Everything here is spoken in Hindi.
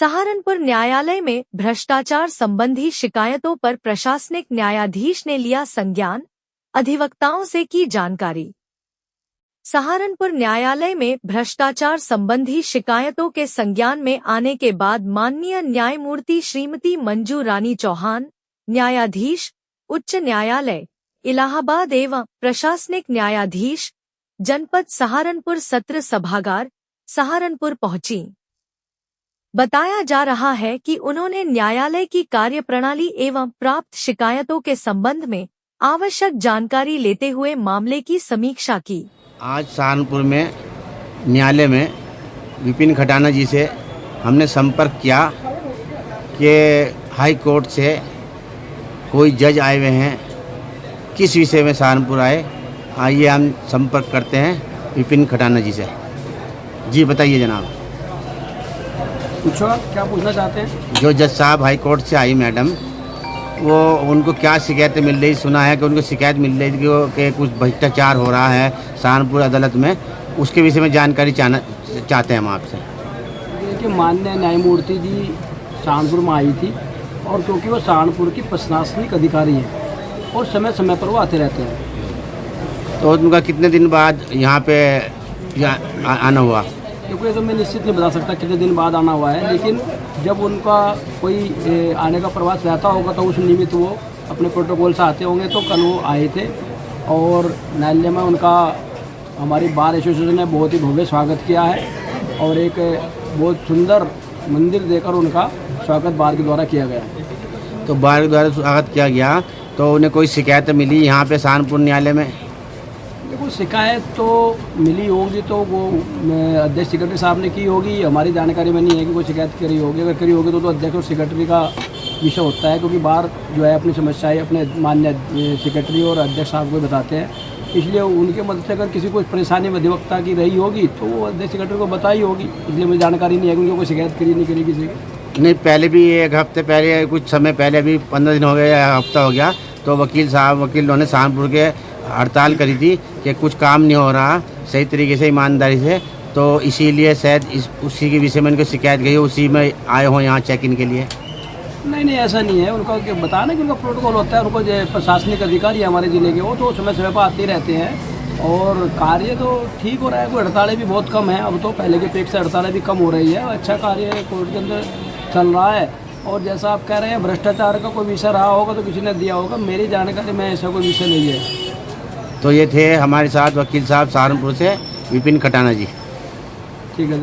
सहारनपुर न्यायालय में भ्रष्टाचार संबंधी शिकायतों पर प्रशासनिक न्यायाधीश ने लिया संज्ञान, अधिवक्ताओं से की जानकारी। सहारनपुर न्यायालय में भ्रष्टाचार संबंधी शिकायतों के संज्ञान में आने के बाद माननीय न्यायमूर्ति श्रीमती मंजू रानी चौहान, न्यायाधीश, उच्च न्यायालय, इलाहाबाद एवं प्रशासनिक न्यायाधीश, जनपद सहारनपुर सत्र सभागार, सहारनपुर पहुंची। बताया जा रहा है कि उन्होंने न्यायालय की कार्यप्रणाली एवं प्राप्त शिकायतों के संबंध में आवश्यक जानकारी लेते हुए मामले की समीक्षा की। आज सहारनपुर में न्यायालय में विपिन खटाना जी से हमने संपर्क किया कि हाई कोर्ट से कोई जज आए हुए हैं, किस विषय में सहारनपुर आए, आइए हम संपर्क करते हैं विपिन खटाना जी से। जी बताइए जनाब। पूछो, क्या पूछना चाहते हैं? जो जज साहब हाई कोर्ट से आई मैडम, वो उनको क्या शिकायतें मिल रही, सुना है कि उनको शिकायत मिल रही थी कि कुछ भ्रष्टाचार हो रहा है सहारनपुर अदालत में, उसके विषय में जानकारी चाहते हैं हम आपसे। देखिए, माननीय न्यायमूर्ति जी सहारनपुर में आई थी और क्योंकि वो सहारनपुर की प्रशासनिक अधिकारी है और समय समय पर वो आते रहते हैं। तो उनका कितने दिन बाद यहाँ पे आना हुआ? क्योंकि ये तो मैं निश्चित नहीं बता सकता कितने दिन बाद आना हुआ है, लेकिन जब उनका कोई आने का प्रवास रहता होगा तो उस निमित्त वो अपने प्रोटोकॉल से आते होंगे। तो कल वो आए थे और न्यायालय में उनका हमारी बार एसोसिएशन ने बहुत ही भव्य स्वागत किया है और एक बहुत सुंदर मंदिर देकर उनका स्वागत बार के द्वारा किया गया है। तो बार के द्वारा स्वागत किया गया, तो उन्हें कोई शिकायत मिली यहाँ पे सहारनपुर न्यायालय में? देखो, शिकायत तो मिली होगी तो वो अध्यक्ष सेक्रेटरी साहब ने की होगी, हमारी जानकारी में नहीं है कि कोई शिकायत करी होगी। अगर करी होगी तो अध्यक्ष और सेक्रेटरी का विषय होता है, क्योंकि बार जो है अपनी समस्याएं अपने माननीय सेक्रेटरी और अध्यक्ष साहब को बताते हैं। इसलिए उनके मदद से अगर किसी को परेशानी अधिवक्ता की रही होगी तो वो अध्यक्ष सेक्रेटरी को बताई होगी। इसलिए मुझे जानकारी नहीं है कि उनको कोई शिकायत करी नहीं करी किसी की। नहीं, पहले भी एक हफ्ते पहले, कुछ समय पहले, अभी 15 दिन हो गए या हफ्ता हो गया, तो वकीलों ने सहारनपुर के हड़ताल करी थी कि कुछ काम नहीं हो रहा सही तरीके से, ईमानदारी से, तो इसीलिए शायद उसी के विषय में उनको शिकायत गई, उसी में आए हो यहाँ चेक इन के लिए। नहीं, ऐसा नहीं है। उनका बताना कि उनका प्रोटोकॉल होता है, उनको जो प्रशासनिक अधिकारी हमारे ज़िले के वो तो समय समय पर आते रहते हैं और कार्य तो ठीक हो रहा है। कोई हड़तालें भी बहुत कम हैं, अब तो पहले के अपेक्षा हड़तालें भी कम हो रही है। अच्छा कार्य कोर्ट के अंदर चल रहा है। और जैसा आप कह रहे हैं भ्रष्टाचार का कोई विषय रहा होगा तो किसी ने दिया होगा, मेरी जानकारी में ऐसा कोई विषय नहीं है। तो ये थे हमारे साथ वकील साहब सहारनपुर से विपिन खटाना जी। ठीक है।